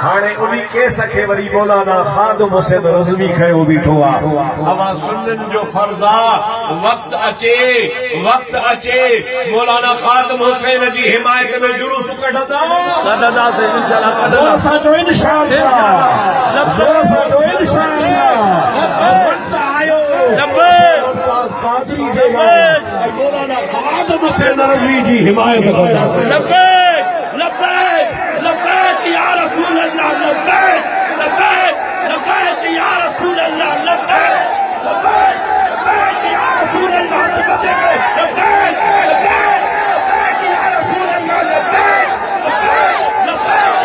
ہانے انہی کے سکھے وری مولانا خادم حسین رضوی کھے وہ بیٹھو آ اما سنن جو فرضا وقت اچے مولانا خادم حسین جی حمایت میں جلوس کٹھا دا سے انشاءاللہ زور سا جو انشاءاللہ زور سا جو انشاءاللہ وقت آئیو قادری کے مولانا خادم حسین رضوی جی حمایت کٹھا لبیک لبیک لبیک یا رسول اللہ لبیک لبیک لبیک یا رسول اللہ لبیک لبیک لبیک یا رسول اللہ لبیک لبیک لبیک یا رسول اللہ لبیک لبیک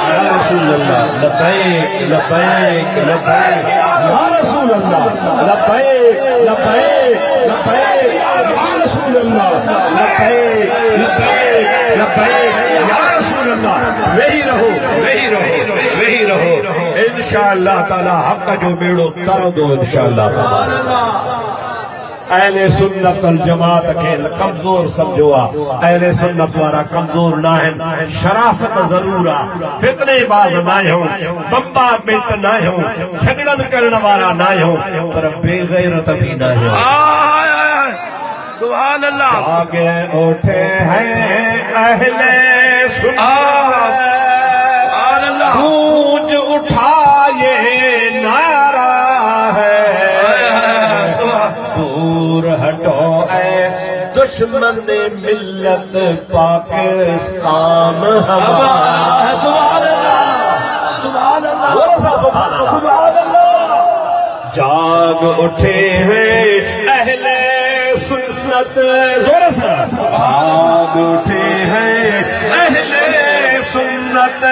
یا رسول اللہ لبیک لبیک لبیک یا رسول اللہ لبیک لبیک لبیک یا رسول اللہ لبیک لبیک لبیک یا رسول اللہ وہی رہو انشاءاللہ تعالی حق جو بیڑو تر دو انشاءاللہ تعالی اہل سنت الجماعت کے کمزور سمجھوا اہل سنت وارا کمزور نہ ہیں شرافت ضرور آ فتنے باز نہ ہوں بمبا بیت نہ ہوں جھگڑن کرن وارا نہ ہوں پر بے غیرت بھی نہ ہوں سبحان اللہ آگے اٹھے ہیں اہل سنت گونج اٹھائے نعرہ ہے دور ہٹو اے دشمن ملت پاکستان ہمارا سبحان اللہ سبحان اللہ سبحان اللہ جاگ اٹھے ہیں اہل سنت زور سے جاگ اٹھے ہیں اہل سنت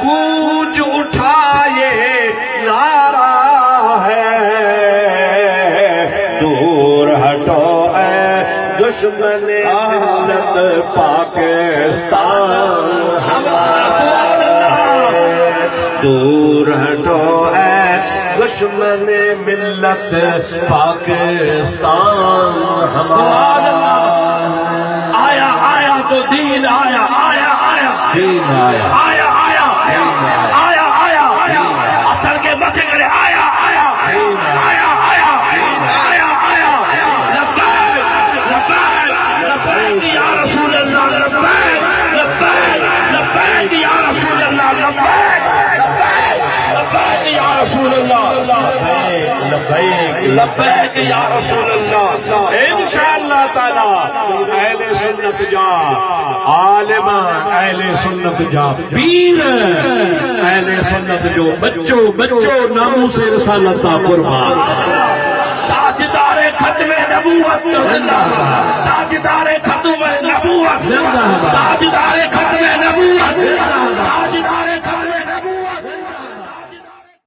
گونج اٹھائے نعرہ ہے دور ہٹو اے دشمن ملت پاکستان ہمارا دور ہٹو اے دشمن ملت پاکستان ہمارا آیا آیا تو دین آیا آیا آیا دین آیا آیا آیا آیا آیا آیا اتر کے بچے کرے آیا آیا آیا آیا آیا آیا لبیک لبیک لبیک یا رسول اللہ لبیک لبیک لبیک یا رسول اللہ لبیک لبیک لبیک یا رسول اللہ لبیک لبیک یا رسول اللہ انشاءاللہ تعالی اہل سنت جا عالم اہل سنت جا پیر اہل سنت جو بچو نامو سے رسالت کا قربان تاجدار ختم نبوت زندہ باد تاجدار ختم نبوت زندہ باد تاجدار